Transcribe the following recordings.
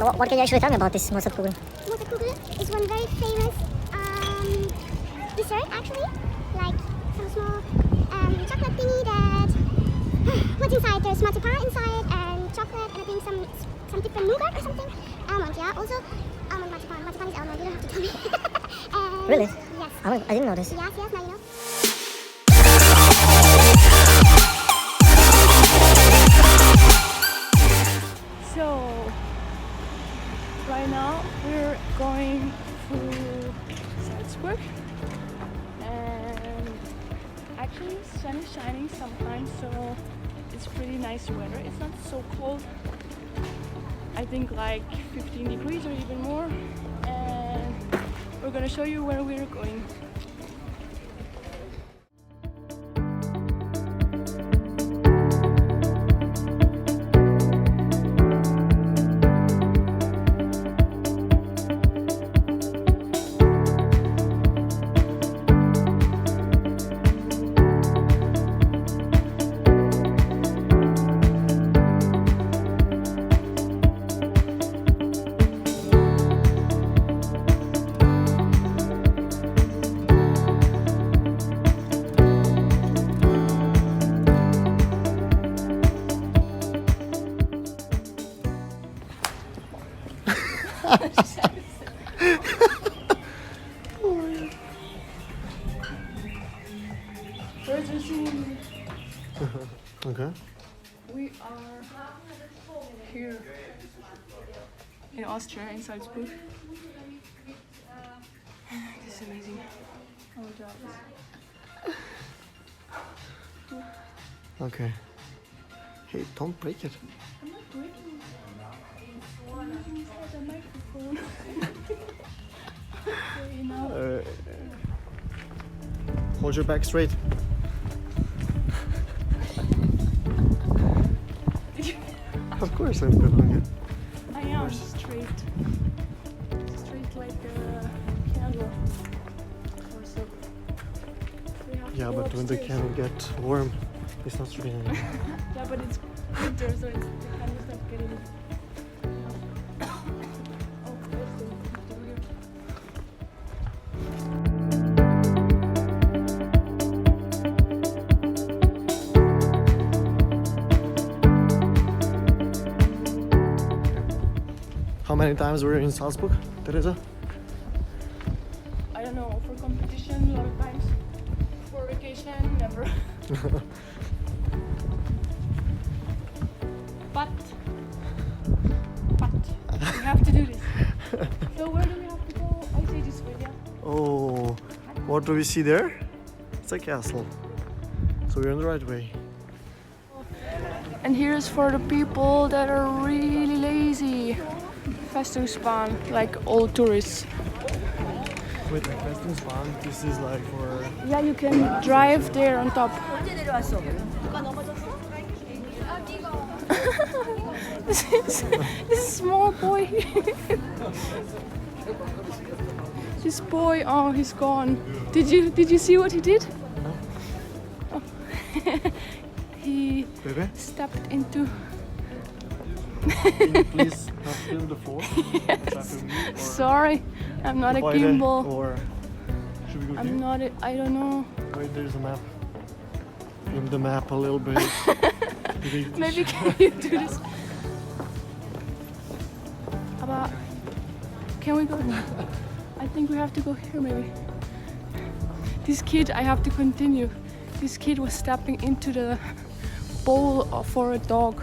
So what can you actually tell me about this MOZART? MOZART is one very famous dessert actually, like some small chocolate thingy that what's inside? There's marzipan inside and chocolate and I think some different nougat or something. Almond, yeah. Also almond marzipan. Marzipan is almond. You don't have to tell me. Really? Yes. I didn't know this. Yes. Now you know. So right now we're going to Salzburg and actually sun is shining sometimes, so it's pretty nice weather. It's not so cold. I think like 15 degrees or even more, and we're gonna show you where we're going. Okay. We are here in Austria, in Salzburg. This is amazing. Oh my God. Okay. Hey, don't break it. I'm not breaking it. Inside the microphone. Okay, now. Hold your back straight. Of course I'm doing it. I am straight. Straight like a candle. Or so. We have to Yeah, go but when the upstairs. candle gets warm, it's not straight anymore. Yeah, but it's winter, so it's, the candle's not getting. Oh, there's the weird. How many times were you in Salzburg, Theresa? I don't know, for competition a lot of times. For vacation, never. But we have to do this. So where do we have to go? I say this way, yeah. Oh, what do we see there? It's a castle. So we're on the right way. And here's for the people that are really lazy. Festungsbahn, like all tourists. Wait, like Festungsbahn, this is like for... Yeah, you can drive there on top. This is small boy. This boy, oh, he's gone. Did you see what he did? No. Oh. He Baby, stepped into. can you please not film the floor? Yes. Sorry, I'm not a gimbal. Or should we go I'm here? not. I don't know. Wait, there's a map. Film the map a little bit. Maybe can you do this? Aber can we go? I think we have to go here maybe. This kid, I have to continue. This kid was stepping into the bowl for a dog.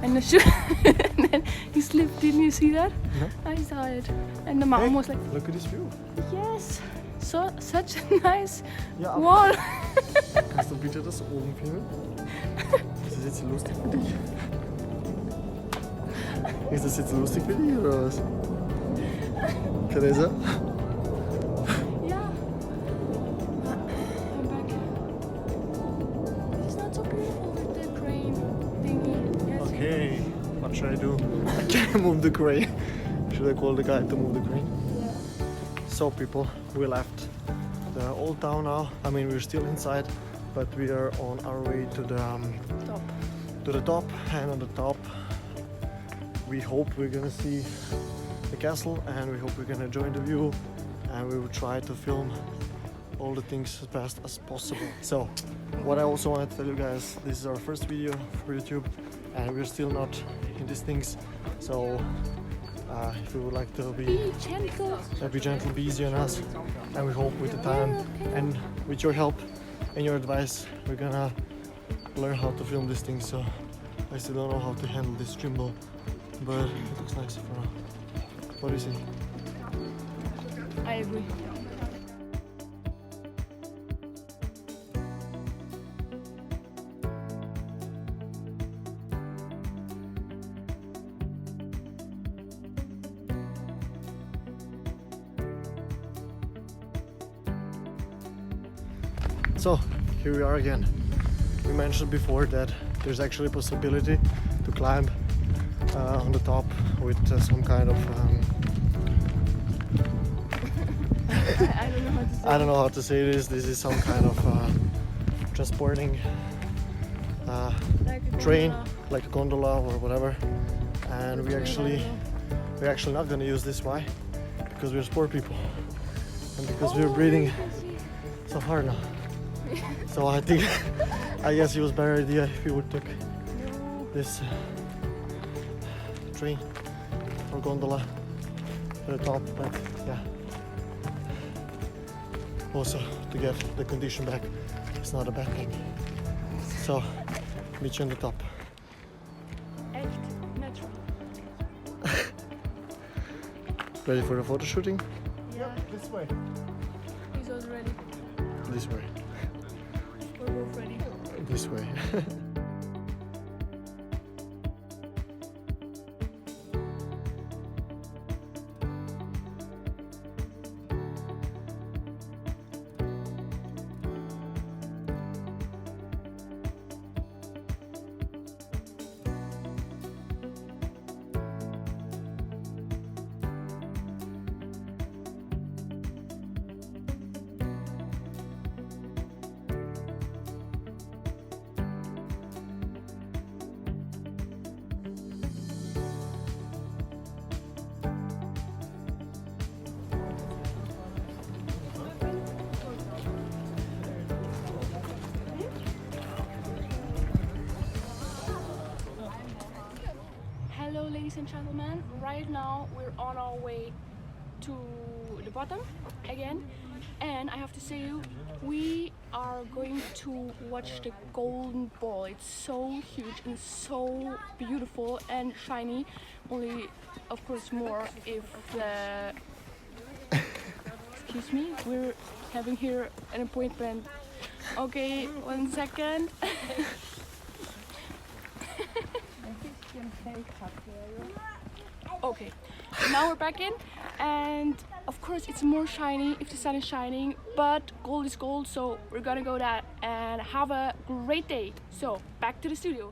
And, and then he slipped, didn't you see that? No. I saw it. And the mom was like, Look at this view. yes, so such a nice Ja, wall. Kannst du bitte das oben filmen? Ist das jetzt lustig für dich? Ist das jetzt lustig für dich oder was? Theresa? Yeah. I'm back. It's not so beautiful with the crane thingy. Yes. Okay, what should I do? I can't move the crane. Should I call the guy to move the crane? Yeah. So people, we left the old town now. I mean, we're still inside, but we are on our way to the Top. top, and on the top we hope we're gonna see the castle, and we hope we're gonna enjoy the view, and we will try to film all the things as fast as possible. So what I also want to tell you guys, this is our first video for YouTube, and we're still not in these things, so if you would like to be gentle, be easy on us, and we hope with the time and with your help and your advice we're gonna learn how to film these things. So I still don't know how to handle this gimbal, but it looks nice for now. What do you think? I agree. So here we are again. We mentioned before that there's actually a possibility to climb on the top with some kind of I don't know how to say this. This is some kind of transporting train, like a gondola or whatever. And we're actually not gonna use this. Why? Because we're sport people, and because we're breathing so hard now. So I guess it was a better idea if we would take this train or gondola to the top, but yeah. Also, to get the condition back, it's not a bad thing. So, meet you on the top. Echt natural. Ready for the photo shooting? Yeah. This way. He's also ready. This way. We're both ready. This way. Hello ladies and gentlemen, right now we're on our way to the bottom again, and I have to say you, we are going to watch the golden ball. It's so huge and so beautiful and shiny, only of course more if the excuse me, we're having here an appointment. Okay, 1 second. Okay, now we're back in, and of course it's more shiny if the sun is shining, but gold is gold, so we're gonna go that and have a great day. So back to the studio.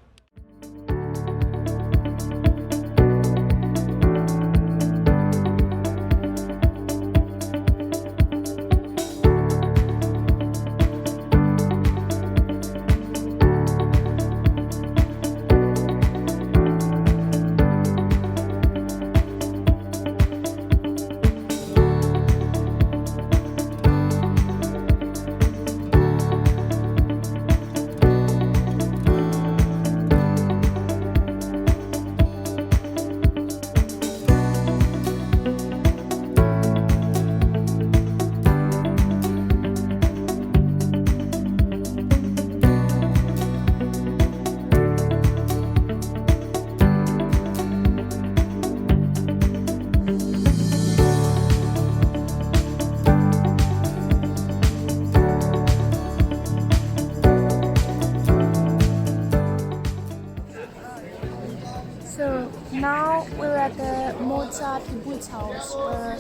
So now we're at the Mozart Geburtshaus, where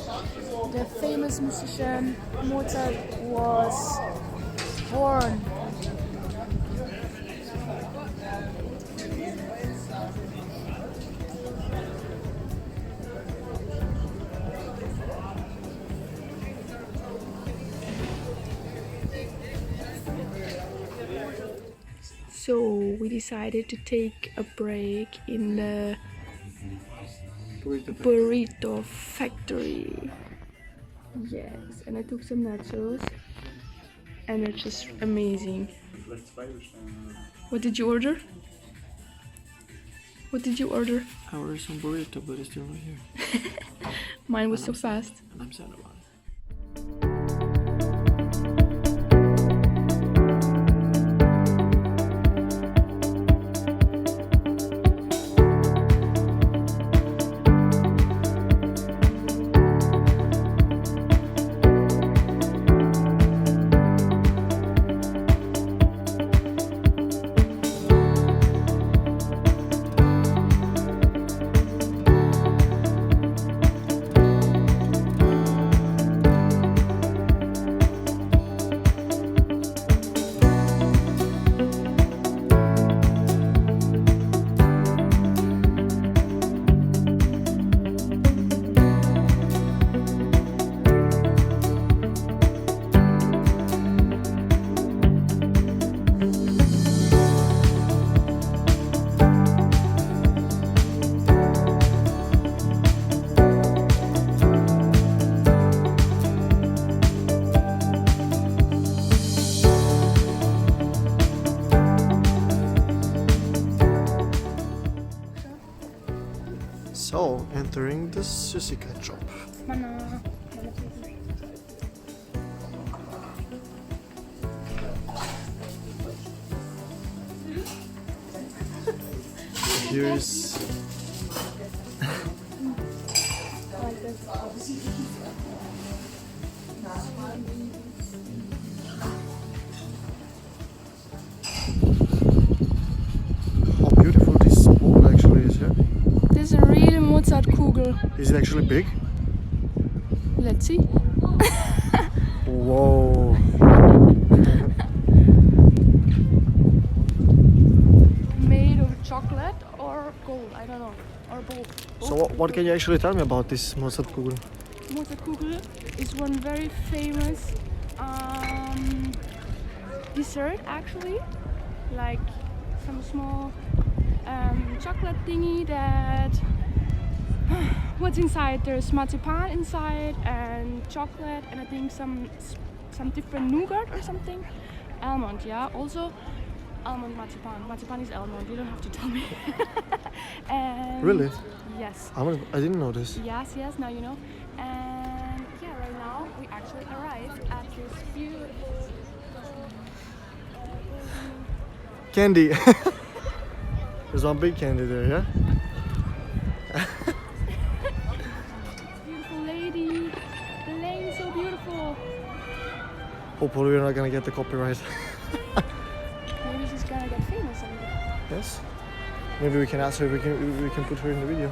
the famous musician Mozart was born. So we decided to take a break in the burrito factory. Yes, and I took some nachos, and it's just amazing. What did you order? What did you order? I ordered some burrito, but it's still not here. Mine was so fast. And I'm sad about it. So, entering the Süßigkeit shop. Here's how beautiful this bowl actually is, yeah? This is a real MOZART KUGEL. Is it actually big? Let's see. Whoa. Made of chocolate or gold, I don't know. Or both. So what can you actually tell me about this MOZART KUGEL? MOZART KUGEL is one very famous dessert actually. Like some small chocolate thingy that what's inside. There's marzipan inside and chocolate and I think some different nougat or something. Almond, yeah. Also almond marzipan. Marzipan is almond. You don't have to tell me. And Really? yes. I didn't know this. Yes. Now you know. And yeah, right now we actually arrived at this beautiful Candy. There's one big candy there, yeah? beautiful lady. The lane is so beautiful. Hopefully we're not gonna get the copyright. Maybe she's gonna get famous someday. Yes? Maybe we can ask her if we can put her in the video.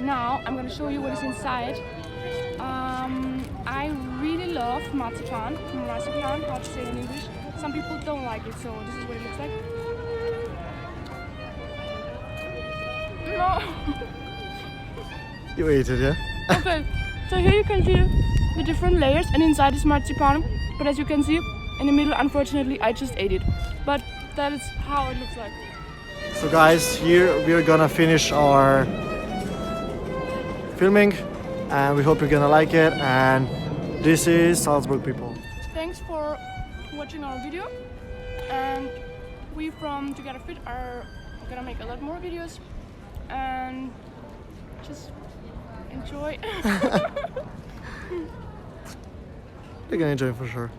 Now I'm gonna show you what is inside. I really love marzipan, how to say it in English. Some people don't like it, so this is what it looks like. No. You ate it, yeah? Okay, so here you can see the different layers and inside is marzipan. But as you can see, in the middle, unfortunately, I just ate it. But that is how it looks like. So guys, here we're gonna finish our filming and we hope you're gonna like it, and this is Salzburg, people. Thanks for watching our video, and we from TogetherFIT are gonna make a lot more videos and just enjoy. You're gonna enjoy it for sure.